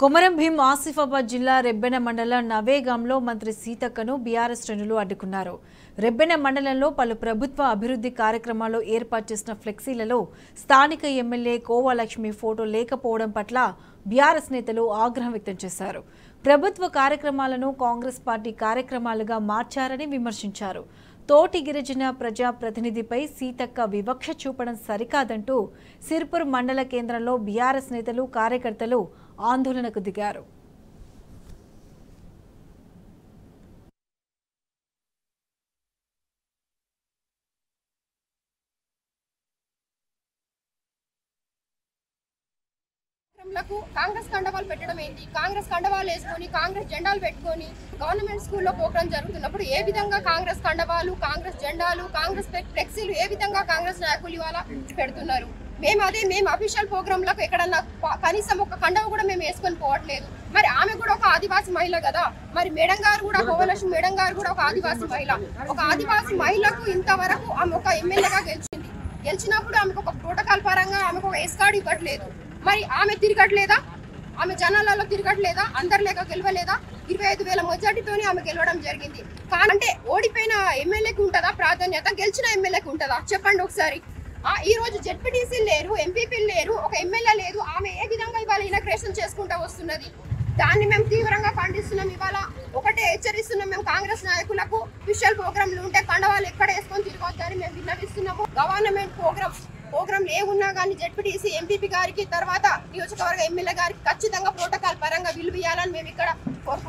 కొమరం భీం ఆసిఫాబాద్ జిల్లా రెబ్బెన మండలం నవేగాంలో మంత్రి సీతక్కను బీఆర్ఎస్ శ్రేణులు అడ్డుకున్నారు. రెబ్బెన మండలంలో పలు ప్రభుత్వ అభివృద్ధి కార్యక్రమాల్లో ఏర్పాటు చేసిన ఫ్లెక్సీలలో స్థానిక ఎమ్మెల్యే కోవాలక్ష్మి ఫోటో లేకపోవడం పట్ల బీఆర్ఎస్ నేతలు ఆగ్రహం వ్యక్తం చేశారు. ప్రభుత్వ కార్యక్రమాలను కాంగ్రెస్ పార్టీ కార్యక్రమాలుగా మార్చారని విమర్శించారు. తోటి గిరిజన ప్రజా ప్రతినిధిపై సీతక్క వివక్ష చూపడం సరికాదంటూ సిర్పూర్ మండల కేంద్రంలో బీఆర్ఎస్ నేతలు కార్యకర్తలు ఆందోళనకు దిగారు. కాంగ్రెస్ కండవాలు పెట్టడం ఏంటి? కాంగ్రెస్ కండవాలు వేసుకొని కాంగ్రెస్ జెండాలు పెట్టుకొని గవర్నమెంట్ స్కూల్లో ప్రోగ్రామ్ జరుగుతున్నప్పుడు ఏ విధంగా కాంగ్రెస్ కండవాలు, కాంగ్రెస్ జెండాలు, కాంగ్రెస్ ఫ్లెక్సీలు ఏ విధంగా కాంగ్రెస్ నాయకులు ఇవాళ పెడుతున్నారు? మేము అఫీషియల్ ప్రోగ్రాంలకు ఎక్కడన్నా కనీసం ఒక కండవ కూడా మేము వేసుకొని పోవట్లేదు. మరి ఆమె కూడా ఒక ఆదివాసీ మహిళ కదా. మరి మేడం గారు కూడా, కోవలక్ష్మి మేడం గారు కూడా ఒక ఆదివాసీ మహిళ. ఒక ఆదివాసీ మహిళకు ఇంతవరకు ఆమె ఒక ఎమ్మెల్యేగా గెలిచినప్పుడు ఆమెకు ఒక ప్రోటోకాల్ పరంగా ఆమెకు ఒక ఎస్కార్డ్ ఇవ్వట్లేదు. మరి ఆమె తిరగట్లేదా? ఆమె జనాలలో తిరగట్లేదా? అందరు లేక గెలవలేదా? 25,000 మెజార్టీతోనే ఆమె గెలవడం జరిగింది. అంటే ఓడిపోయిన ఎమ్మెల్యేకి ఉంటుందా ప్రాధాన్యత, గెలిచిన ఎమ్మెల్యేకి ఉంటుందా? చెప్పండి ఒకసారి. ఈ రోజు జెడ్పీటీసీ లేరు, ఎంపీపీలు లేరు, ఒక ఎమ్మెల్యే లేదు. ఆమె ఏ విధంగా ఇవాళ ఇనాగ్రేషన్ చేసుకుంటూ వస్తున్నది? దాన్ని మేము తీవ్రంగా ఖండిస్తున్నాం. ఇవాళ ఒకటే హెచ్చరిస్తున్నాం మేము కాంగ్రెస్ నాయకులకు, స్పెషల్ ప్రోగ్రాంలు ఉంటే కండవాళ్ళు ఎక్కడ వేసుకొని తిరగొద్దని మేము విన్నవిస్తున్నాము. గవర్నమెంట్ ప్రోగ్రాంలు ఏమున్నా కానీ జెడ్పీటీసీ ఎంపీపీ గారికి, తర్వాత నియోజకవర్గ ఎమ్మెల్యే గారికి ఖచ్చితంగా ప్రోటోకాల్ పరంగా విలువ ఇవ్వాలని మేము ఇక్కడ కోరుకుంటున్నాం.